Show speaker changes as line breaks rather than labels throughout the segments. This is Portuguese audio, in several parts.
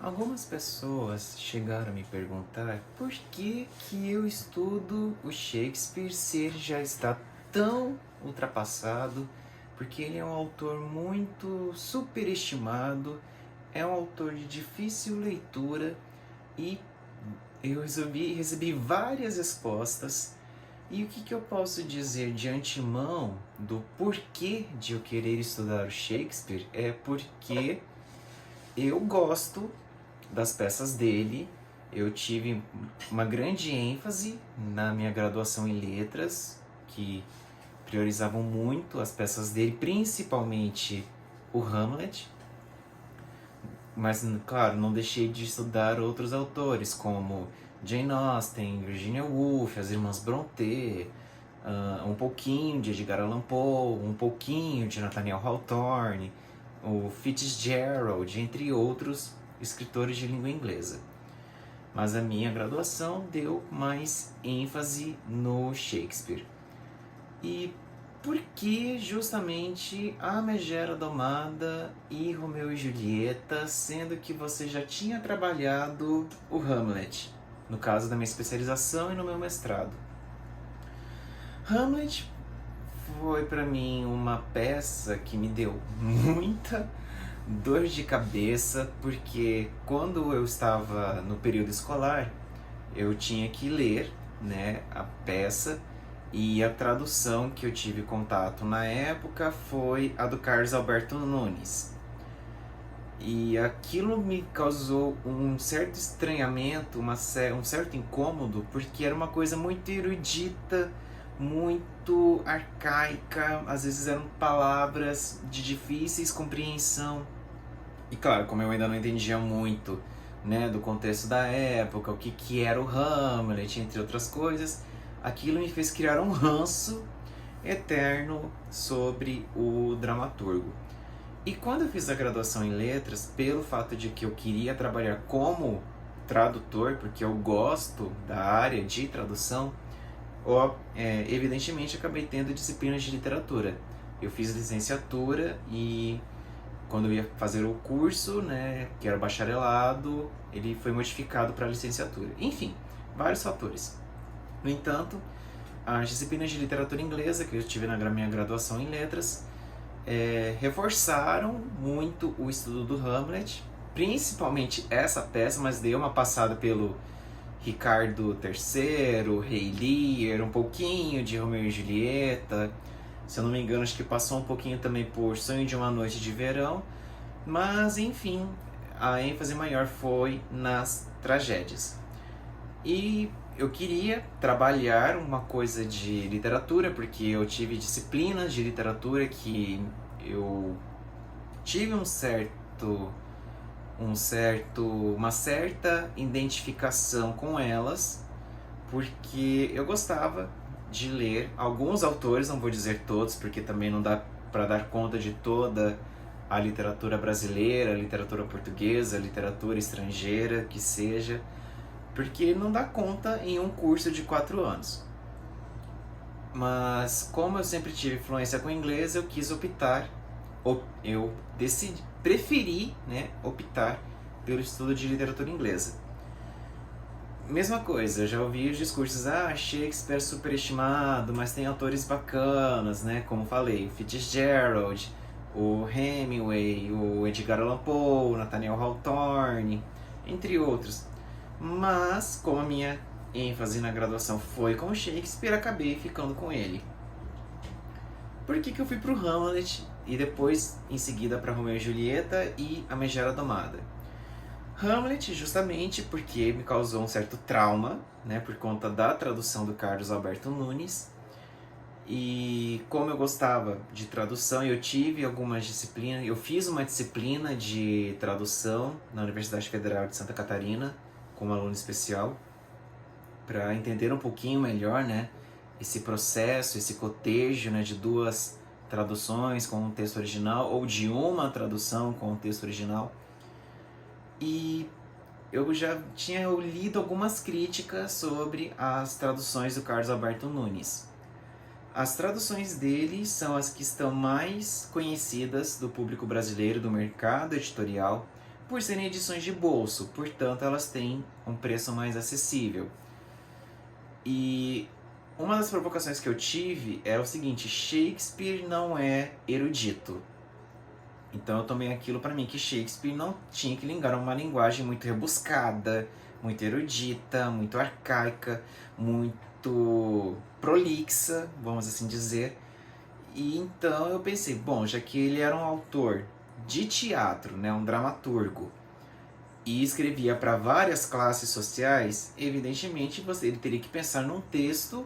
Algumas pessoas chegaram a me perguntar por que que eu estudo o Shakespeare se ele já está tão ultrapassado, porque ele é um autor muito superestimado, é um autor de difícil leitura e eu recebi várias respostas. E o que que eu posso dizer de antemão do porquê de eu querer estudar o Shakespeare é porque eu gosto das peças dele. Eu tive uma grande ênfase na minha graduação em letras, que priorizavam muito as peças dele, principalmente o Hamlet. Mas, claro, não deixei de estudar outros autores, como Jane Austen, Virginia Woolf, as Irmãs Brontë, um pouquinho de Edgar Allan Poe, um pouquinho de Nathaniel Hawthorne, o Fitzgerald, entre outros escritores de língua inglesa. Mas a minha graduação deu mais ênfase no Shakespeare. E por que justamente A Megera Domada e Romeu e Julieta, sendo que você já tinha trabalhado o Hamlet, no caso da minha especialização e no meu mestrado? Hamlet foi para mim uma peça que me deu muita dor de cabeça, porque quando eu estava no período escolar, eu tinha que ler, né, a peça, e a tradução que eu tive contato na época foi a do Carlos Alberto Nunes. E aquilo me causou um certo estranhamento, um certo incômodo, porque era uma coisa muito erudita, muito arcaica, às vezes eram palavras de difíceis compreensão. E claro, como eu ainda não entendia muito, né, do contexto da época, o que era o Hamlet, entre outras coisas, aquilo me fez criar um ranço eterno sobre o dramaturgo. E quando eu fiz a graduação em letras, pelo fato de que eu queria trabalhar como tradutor, porque eu gosto da área de tradução, evidentemente acabei tendo disciplinas de literatura. Eu fiz licenciatura e quando eu ia fazer o curso, né, que era o bacharelado, ele foi modificado para licenciatura. Enfim, vários fatores. No entanto, as disciplinas de literatura inglesa que eu tive na minha graduação em letras reforçaram muito o estudo do Hamlet, principalmente essa peça, mas dei uma passada pelo Ricardo III, Rei Lear, um pouquinho de Romeu e Julieta. Se eu não me engano, acho que passou um pouquinho também por Sonho de uma Noite de Verão. Mas, enfim, a ênfase maior foi nas tragédias. E eu queria trabalhar uma coisa de literatura, porque eu tive disciplinas de literatura que eu tive uma certa identificação com elas, porque eu gostava de ler alguns autores, não vou dizer todos, porque também não dá para dar conta de toda a literatura brasileira, a literatura portuguesa, a literatura estrangeira, que seja, porque não dá conta em um curso de 4 anos. Mas como eu sempre tive influência com o inglês, eu quis preferi, né, optar pelo estudo de literatura inglesa. Mesma coisa, eu já ouvi os discursos, Shakespeare é superestimado, mas tem autores bacanas, né, como falei, Fitzgerald, o Hemingway, o Edgar Allan Poe, o Nathaniel Hawthorne, entre outros. Mas, como a minha ênfase na graduação foi com Shakespeare, acabei ficando com ele. Por que eu fui pro Hamlet e depois, em seguida, para Romeu e Julieta e A Megera Domada? Hamlet, justamente porque me causou um certo trauma, né, por conta da tradução do Carlos Alberto Nunes. E como eu gostava de tradução, eu tive algumas disciplinas. Eu fiz uma disciplina de tradução na Universidade Federal de Santa Catarina, como aluno especial, para entender um pouquinho melhor, né, esse processo, esse cotejo, né, de duas traduções com o texto original, ou de uma tradução com o texto original. E eu já tinha lido algumas críticas sobre as traduções do Carlos Alberto Nunes. As traduções dele são as que estão mais conhecidas do público brasileiro, do mercado editorial, por serem edições de bolso, portanto elas têm um preço mais acessível. E uma das provocações que eu tive é o seguinte: Shakespeare não é erudito. Então eu tomei aquilo para mim, que Shakespeare não tinha que ligar uma linguagem muito rebuscada, muito erudita, muito arcaica, muito prolixa, vamos assim dizer. E então eu pensei, bom, já que ele era um autor de teatro, né, um dramaturgo, e escrevia para várias classes sociais, evidentemente ele teria que pensar num texto,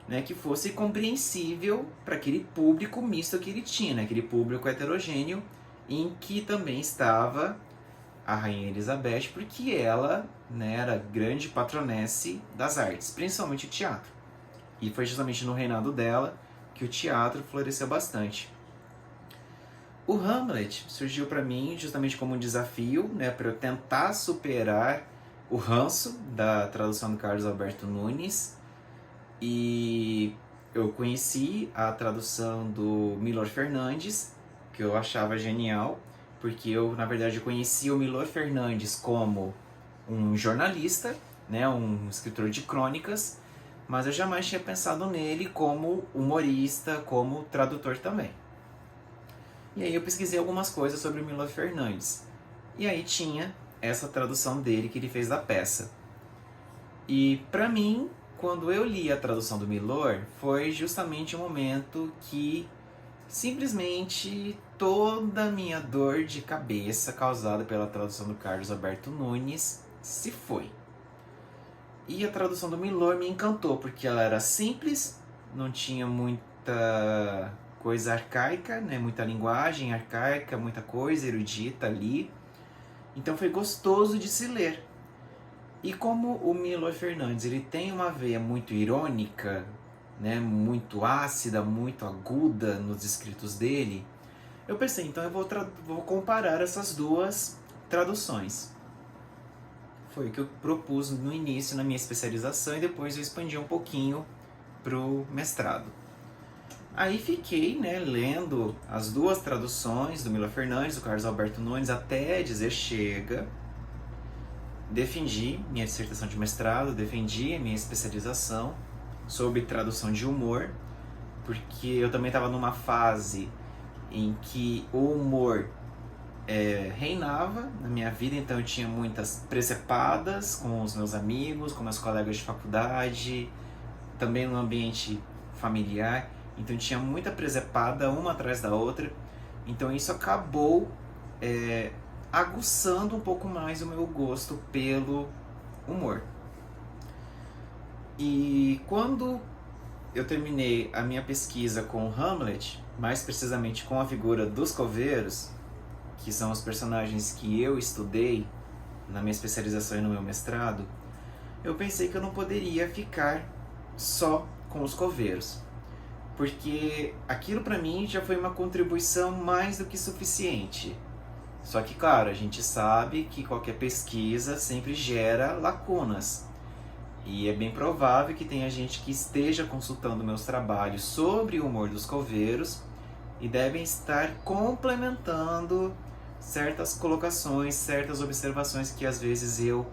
né, que fosse compreensível para aquele público misto que ele tinha, né, aquele público heterogêneo, em que também estava a Rainha Elizabeth, porque ela, né, era grande patronesse das artes, principalmente o teatro. E foi justamente no reinado dela que o teatro floresceu bastante. O Hamlet surgiu para mim justamente como um desafio, né, para eu tentar superar o ranço da tradução do Carlos Alberto Nunes. E eu conheci a tradução do Milor Fernandes, que eu achava genial, porque eu, na verdade, conheci o Milor Fernandes como um jornalista, né, um escritor de crônicas, mas eu jamais tinha pensado nele como humorista, como tradutor também. E aí eu pesquisei algumas coisas sobre o Milor Fernandes. E aí tinha essa tradução dele que ele fez da peça. E pra mim, quando eu li a tradução do Milor, foi justamente o momento que simplesmente toda a minha dor de cabeça causada pela tradução do Carlos Alberto Nunes se foi. E a tradução do Milor me encantou, porque ela era simples, não tinha muita coisa arcaica, né? Muita linguagem arcaica, muita coisa erudita ali. Então foi gostoso de se ler. E como o Milor Fernandes ele tem uma veia muito irônica, né? Muito ácida, muito aguda nos escritos dele, eu pensei, então eu vou comparar essas duas traduções. Foi o que eu propus no início na minha especialização e depois eu expandi um pouquinho pro mestrado. Aí fiquei, né, lendo as duas traduções do Milor Fernandes, do Carlos Alberto Nunes, até dizer chega. Defendi minha dissertação de mestrado, defendi a minha especialização sobre tradução de humor, porque eu também estava numa fase em que o humor reinava na minha vida, então eu tinha muitas presepadas com os meus amigos, com meus colegas de faculdade, também no ambiente familiar. Então tinha muita presepada uma atrás da outra. Então isso acabou aguçando um pouco mais o meu gosto pelo humor. E quando eu terminei a minha pesquisa com Hamlet, mais precisamente com a figura dos coveiros, que são os personagens que eu estudei na minha especialização e no meu mestrado, eu pensei que eu não poderia ficar só com os coveiros, porque aquilo para mim já foi uma contribuição mais do que suficiente. Só que, claro, a gente sabe que qualquer pesquisa sempre gera lacunas. E é bem provável que tenha gente que esteja consultando meus trabalhos sobre o humor dos coveiros e devem estar complementando certas colocações, certas observações que às vezes eu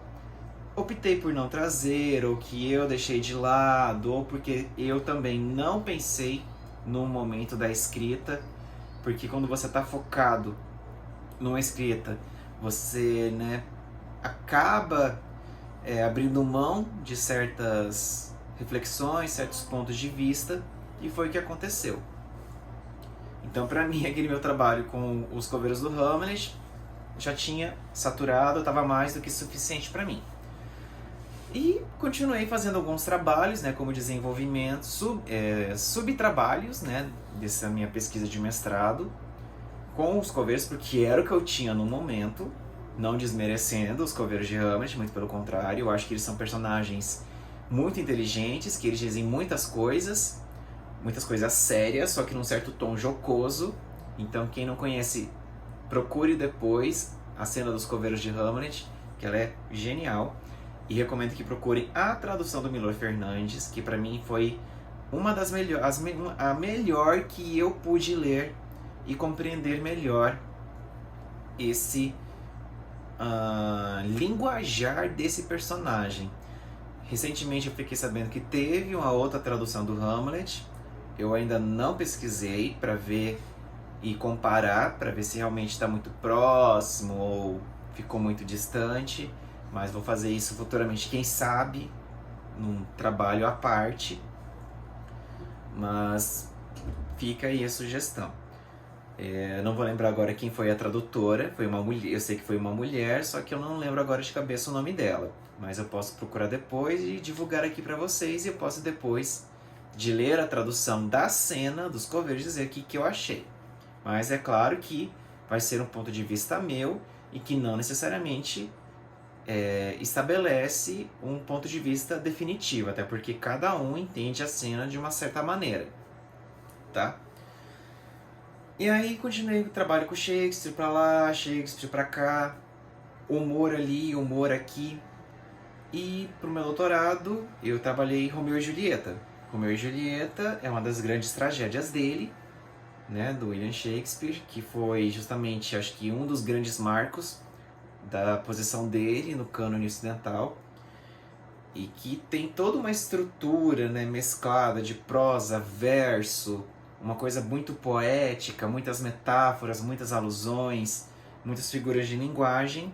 optei por não trazer, ou que eu deixei de lado, ou porque eu também não pensei no momento da escrita, porque quando você está focado numa escrita, você, né, acaba abrindo mão de certas reflexões, certos pontos de vista, e foi o que aconteceu. Então, para mim, aquele meu trabalho com os coveiros do Hamlet já tinha saturado, estava mais do que suficiente para mim. E continuei fazendo alguns trabalhos, né, como desenvolvimento, subtrabalhos, né, dessa minha pesquisa de mestrado com os coveiros, porque era o que eu tinha no momento, não desmerecendo os coveiros de Hamlet, muito pelo contrário. Eu acho que eles são personagens muito inteligentes, que eles dizem muitas coisas sérias, só que num certo tom jocoso. Então, quem não conhece, procure depois a cena dos coveiros de Hamlet, que ela é genial. E recomendo que procurem a tradução do Milor Fernandes, que para mim foi uma das a melhor que eu pude ler e compreender melhor esse linguajar desse personagem. Recentemente eu fiquei sabendo que teve uma outra tradução do Hamlet. Eu ainda não pesquisei para ver e comparar, para ver se realmente está muito próximo ou ficou muito distante. Mas vou fazer isso futuramente, quem sabe, num trabalho à parte. Mas fica aí a sugestão. Não vou lembrar agora quem foi a tradutora, foi uma mulher, eu sei que foi uma mulher, só que eu não lembro agora de cabeça o nome dela. Mas eu posso procurar depois e divulgar aqui para vocês, e eu posso depois de ler a tradução da cena dos coveiros dizer o que eu achei. Mas é claro que vai ser um ponto de vista meu e que não necessariamente estabelece um ponto de vista definitivo, até porque cada um entende a cena de uma certa maneira, tá? E aí continuei o trabalho com Shakespeare pra lá, Shakespeare pra cá, humor ali, humor aqui. E pro meu doutorado eu trabalhei Romeu e Julieta. Romeu e Julieta é uma das grandes tragédias dele, né, do William Shakespeare, que foi justamente, acho que um dos grandes marcos da posição dele no cânone ocidental, e que tem toda uma estrutura, né, mesclada de prosa, verso, uma coisa muito poética, muitas metáforas, muitas alusões, muitas figuras de linguagem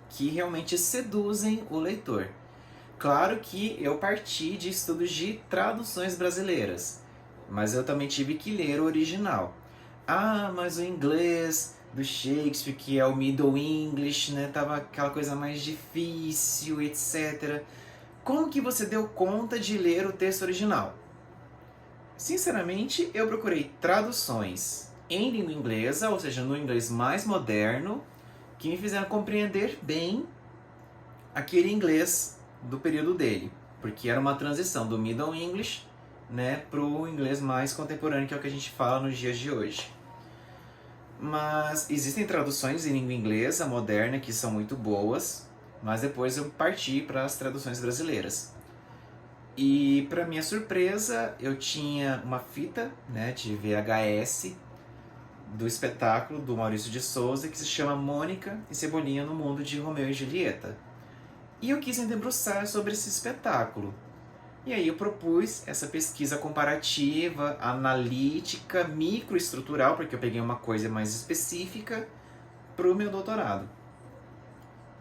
que realmente seduzem o leitor. Claro que eu parti de estudos de traduções brasileiras, mas eu também tive que ler o original. Mas o inglês do Shakespeare, que é o Middle English, né, tava aquela coisa mais difícil, etc. Como que você deu conta de ler o texto original? Sinceramente, eu procurei traduções em língua inglesa, ou seja, no inglês mais moderno, que me fizeram compreender bem aquele inglês do período dele, porque era uma transição do Middle English, né, para o inglês mais contemporâneo, que é o que a gente fala nos dias de hoje. Mas existem traduções em língua inglesa moderna que são muito boas, mas depois eu parti para as traduções brasileiras. E para minha surpresa, eu tinha uma fita, né, de VHS do espetáculo do Maurício de Souza que se chama Mônica e Cebolinha no Mundo de Romeu e Julieta. E eu quis me debruçar sobre esse espetáculo. E aí eu propus essa pesquisa comparativa, analítica, microestrutural, porque eu peguei uma coisa mais específica para o meu doutorado.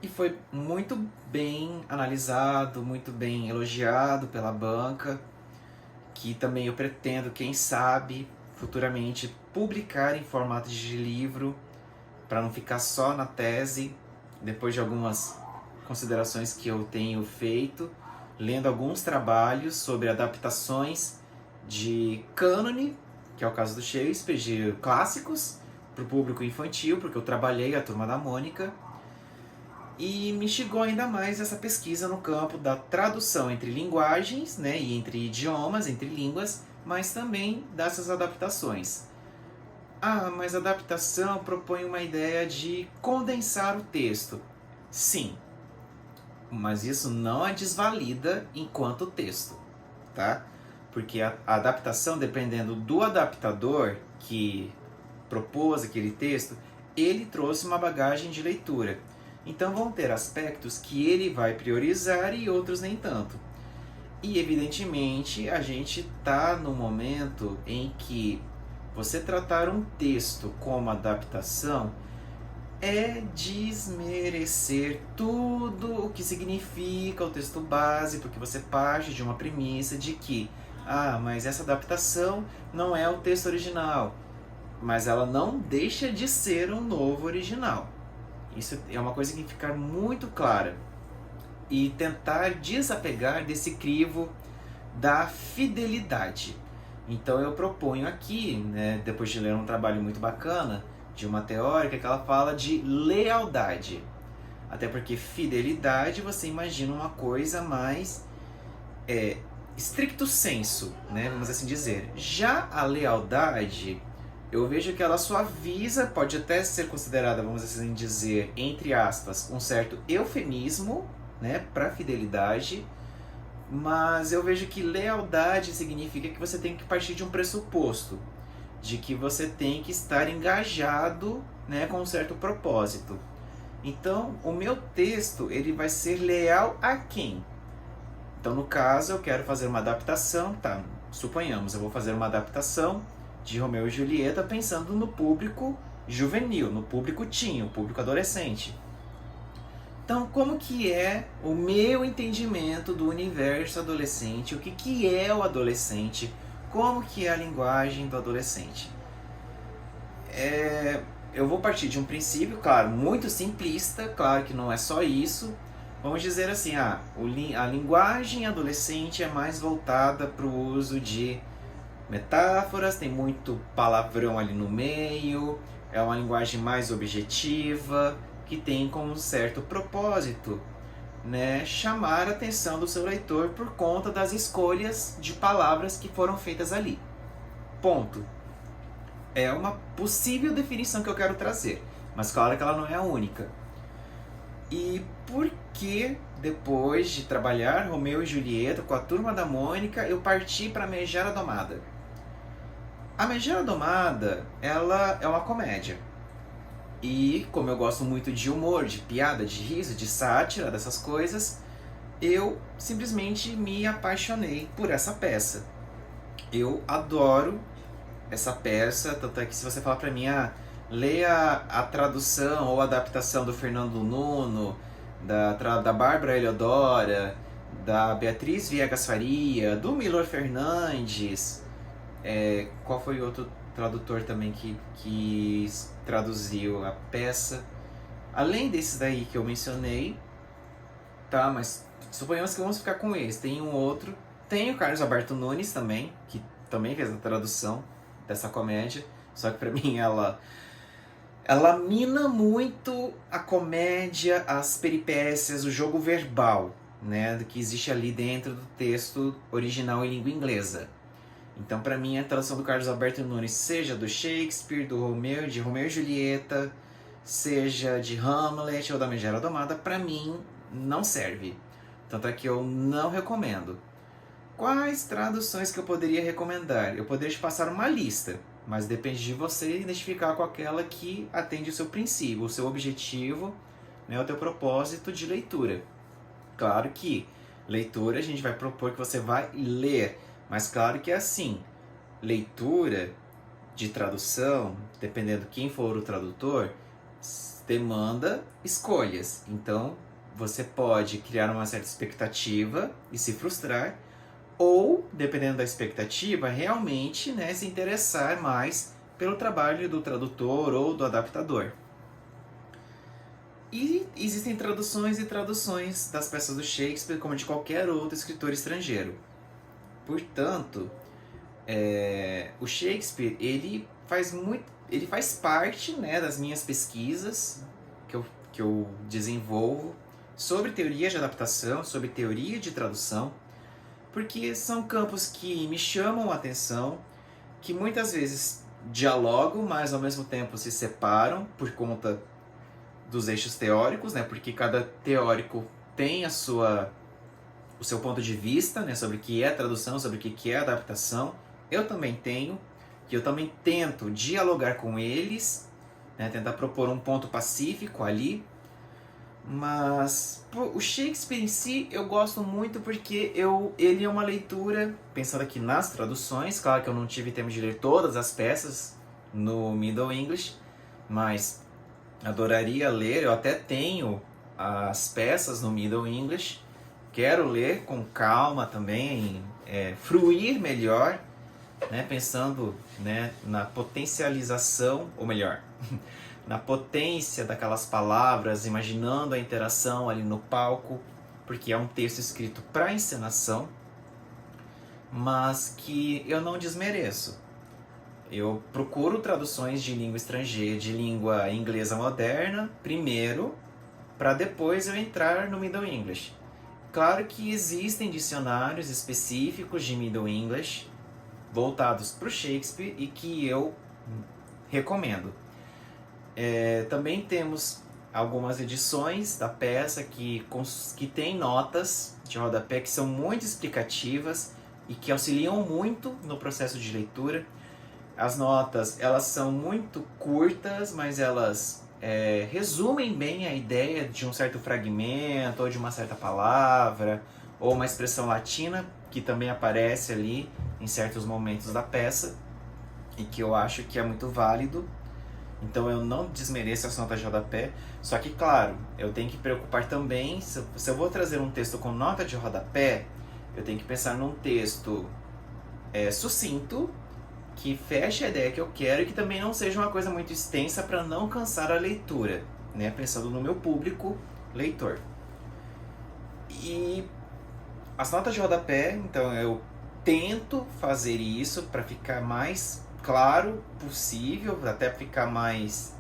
E foi muito bem analisado, muito bem elogiado pela banca, que também eu pretendo, quem sabe, futuramente publicar em formato de livro, para não ficar só na tese, depois de algumas considerações que eu tenho feito, lendo alguns trabalhos sobre adaptações de cânone, que é o caso do Shakespeare, de clássicos, para o público infantil, porque eu trabalhei a Turma da Mônica, e me instigou ainda mais essa pesquisa no campo da tradução entre linguagens, né, e entre idiomas, entre línguas, mas também dessas adaptações. Mas a adaptação propõe uma ideia de condensar o texto. Sim, mas isso não a desvalida enquanto texto, tá? Porque a adaptação, dependendo do adaptador que propôs aquele texto, ele trouxe uma bagagem de leitura. Então vão ter aspectos que ele vai priorizar e outros nem tanto. E evidentemente a gente está no momento em que você tratar um texto como adaptação é desmerecer tudo o que significa o texto base, porque você parte de uma premissa de que mas essa adaptação não é o texto original, mas ela não deixa de ser um novo original. Isso é uma coisa que tem que ficar muito clara e tentar desapegar desse crivo da fidelidade. Então eu proponho aqui, né, depois de ler um trabalho muito bacana de uma teórica, que ela fala de lealdade. Até porque fidelidade, você imagina uma coisa mais stricto sensu, né, vamos assim dizer. Já a lealdade, eu vejo que ela suaviza, pode até ser considerada, vamos assim dizer, entre aspas, um certo eufemismo, né, para fidelidade, mas eu vejo que lealdade significa que você tem que partir de um pressuposto, de que você tem que estar engajado, né, com um certo propósito. Então, o meu texto ele vai ser leal a quem? Então, no caso, eu quero fazer uma adaptação, tá? Suponhamos, eu vou fazer uma adaptação de Romeu e Julieta pensando no público juvenil, no público teen, o público adolescente. Então, como que é o meu entendimento do universo adolescente? O que é o adolescente? Como que é a linguagem do adolescente? Eu vou partir de um princípio, claro, muito simplista, claro que não é só isso. Vamos dizer assim, a linguagem adolescente é mais voltada para o uso de metáforas, tem muito palavrão ali no meio, é uma linguagem mais objetiva, que tem como um certo propósito, né, chamar a atenção do seu leitor por conta das escolhas de palavras que foram feitas ali. Ponto. É uma possível definição que eu quero trazer, mas claro que ela não é a única. E por que, depois de trabalhar Romeu e Julieta com a Turma da Mônica, eu parti para a Megera Domada? A Megera Domada, ela é uma comédia. E como eu gosto muito de humor, de piada, de riso, de sátira, dessas coisas, eu simplesmente me apaixonei por essa peça. Eu adoro essa peça, tanto é que se você falar pra mim, leia a tradução ou a adaptação do Fernando Nuno, da Bárbara Eliodora, da Beatriz Viegas Faria, do Milor Fernandes, qual foi o outro tradutor também que traduziu a peça? Além desses daí que eu mencionei, tá, mas suponhamos que vamos ficar com esse. Tem um outro, tem o Carlos Alberto Nunes também, que também fez a tradução dessa comédia, só que pra mim ela mina muito a comédia, as peripécias, o jogo verbal, né, do que existe ali dentro do texto original em língua inglesa. Então, pra mim, a tradução do Carlos Alberto Nunes, seja do Shakespeare, de Romeu e Julieta, seja de Hamlet ou da Megera Domada, pra mim não serve. Tanto é que eu não recomendo. Quais traduções que eu poderia recomendar? Eu poderia te passar uma lista, mas depende de você identificar com aquela que atende o seu princípio, o seu objetivo, né, o teu propósito de leitura. Claro que leitura a gente vai propor que você vai ler, mas claro que é assim, leitura de tradução, dependendo quem for o tradutor, demanda escolhas. Então, você pode criar uma certa expectativa e se frustrar, ou, dependendo da expectativa, realmente, né, se interessar mais pelo trabalho do tradutor ou do adaptador. E existem traduções e traduções das peças do Shakespeare, como de qualquer outro escritor estrangeiro. Portanto, o Shakespeare ele faz parte, né, das minhas pesquisas que eu desenvolvo sobre teoria de adaptação, sobre teoria de tradução, porque são campos que me chamam a atenção, que muitas vezes dialogam, mas ao mesmo tempo se separam por conta dos eixos teóricos, né? Porque cada teórico tem o seu ponto de vista, né? Sobre o que é tradução, sobre o que é adaptação. Eu também tenho, que eu também tento dialogar com eles, né? Tentar propor um ponto pacífico ali. Mas o Shakespeare em si eu gosto muito porque ele é uma leitura, pensando aqui nas traduções, claro que eu não tive tempo de ler todas as peças no Middle English, mas adoraria ler, eu até tenho as peças no Middle English, quero ler com calma também, fruir melhor, né, pensando, né, na potencialização, ou melhor, na potência daquelas palavras, imaginando a interação ali no palco, porque é um texto escrito para encenação, mas que eu não desmereço. Eu procuro traduções de língua estrangeira, de língua inglesa moderna, primeiro, para depois eu entrar no Middle English. Claro que existem dicionários específicos de Middle English voltados para o Shakespeare e que eu recomendo. Também temos algumas edições da peça que tem notas de rodapé que são muito explicativas e que auxiliam muito no processo de leitura. As notas, elas são muito curtas, mas elas resumem bem a ideia de um certo fragmento, ou de uma certa palavra, ou uma expressão latina, que também aparece ali em certos momentos da peça, e que eu acho que é muito válido. Então eu não desmereço as notas de rodapé, só que claro, eu tenho que preocupar também, se eu vou trazer um texto com nota de rodapé, eu tenho que pensar num texto sucinto, que feche a ideia que eu quero e que também não seja uma coisa muito extensa para não cansar a leitura, né? Pensando no meu público leitor. E as notas de rodapé, então eu tento fazer isso para ficar mais claro possível, até ficar mais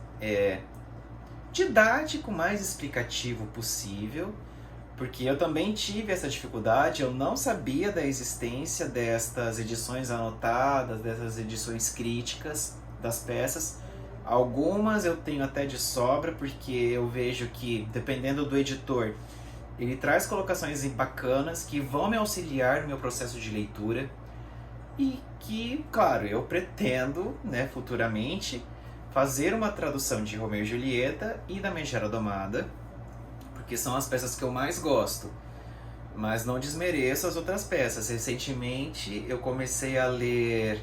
didático, mais explicativo possível, porque eu também tive essa dificuldade, eu não sabia da existência destas edições anotadas, dessas edições críticas das peças. Algumas eu tenho até de sobra, porque eu vejo que, dependendo do editor, ele traz colocações bacanas que vão me auxiliar no meu processo de leitura e que, claro, eu pretendo, né, futuramente, fazer uma tradução de Romeu e Julieta e da Megera Domada, porque são as peças que eu mais gosto. Mas não desmereço as outras peças. Recentemente eu comecei a ler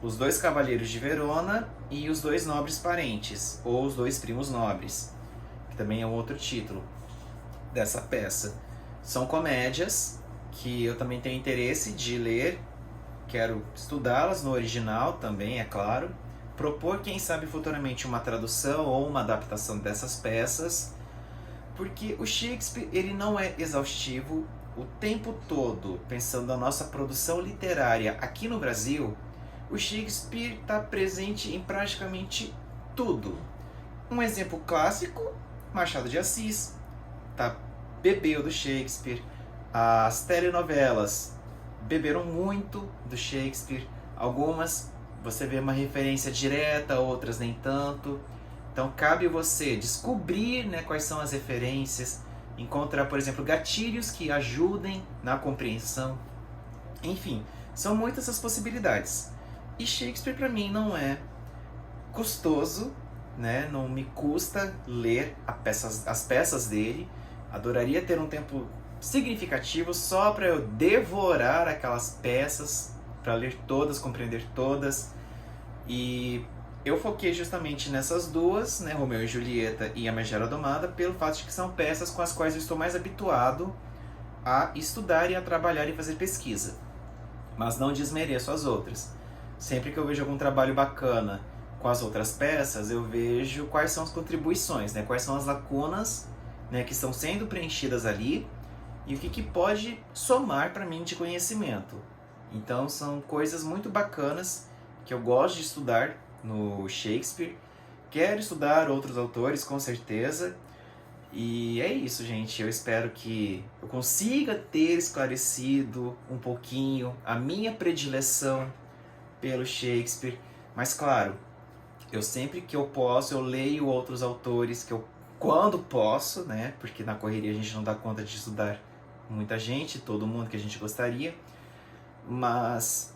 Os Dois Cavalheiros de Verona e Os Dois Nobres Parentes, ou Os Dois Primos Nobres, que também é um outro título dessa peça. São comédias que eu também tenho interesse de ler, quero estudá-las no original também, é claro, propor, quem sabe, futuramente uma tradução ou uma adaptação dessas peças, porque o Shakespeare ele não é exaustivo o tempo todo. Pensando na nossa produção literária aqui no Brasil, o Shakespeare está presente em praticamente tudo. Um exemplo clássico, Machado de Assis, bebeu do Shakespeare. As telenovelas beberam muito do Shakespeare. Algumas você vê uma referência direta, outras nem tanto. Então cabe você descobrir, né, quais são as referências, encontrar, por exemplo, gatilhos que ajudem na compreensão. Enfim, são muitas as possibilidades. E Shakespeare para mim não é custoso, né? Não me custa ler as peças dele. Adoraria ter um tempo significativo só para eu devorar aquelas peças, para ler todas, compreender todas. E eu foquei justamente nessas duas, né, Romeu e Julieta e A Megera Domada, pelo fato de que são peças com as quais eu estou mais habituado a estudar e a trabalhar e fazer pesquisa. Mas não desmereço as outras. Sempre que eu vejo algum trabalho bacana com as outras peças, eu vejo quais são as contribuições, né, quais são as lacunas, né, que estão sendo preenchidas ali e o que pode somar para mim de conhecimento. Então são coisas muito bacanas que eu gosto de estudar no Shakespeare. Quero estudar outros autores, com certeza. E é isso, gente. Eu espero que eu consiga ter esclarecido um pouquinho a minha predileção pelo Shakespeare. Mas claro, eu sempre que eu posso, eu leio outros autores, quando posso, né? Porque na correria a gente não dá conta de estudar muita gente, todo mundo que a gente gostaria. Mas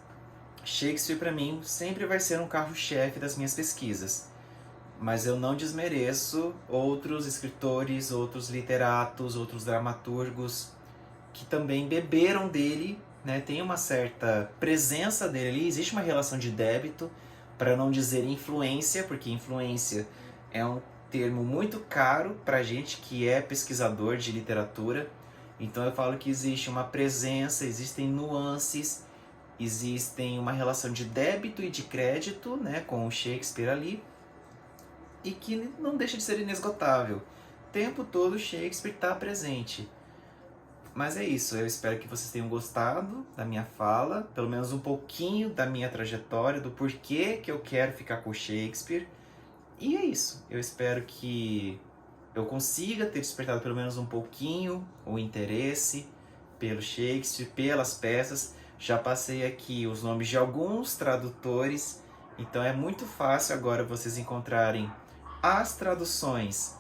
Shakespeare para mim sempre vai ser um carro-chefe das minhas pesquisas. Mas eu não desmereço outros escritores, outros literatos, outros dramaturgos que também beberam dele, né? Tem uma certa presença dele ali, existe uma relação de débito, para não dizer influência, porque influência é um termo muito caro para gente que é pesquisador de literatura. Então eu falo que existe uma presença, existem nuances, existem uma relação de débito e de crédito, né, com o Shakespeare ali, e que não deixa de ser inesgotável. O tempo todo o Shakespeare está presente. Mas é isso, eu espero que vocês tenham gostado da minha fala, pelo menos um pouquinho da minha trajetória, do porquê que eu quero ficar com o Shakespeare. E é isso, eu espero que eu consiga ter despertado pelo menos um pouquinho o interesse pelo Shakespeare, pelas peças. Já passei aqui os nomes de alguns tradutores, então é muito fácil agora vocês encontrarem as traduções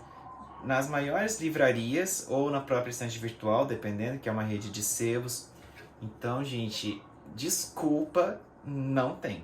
nas maiores livrarias ou na própria estante virtual, dependendo, que é uma rede de sebos. Então, gente, desculpa, não tem.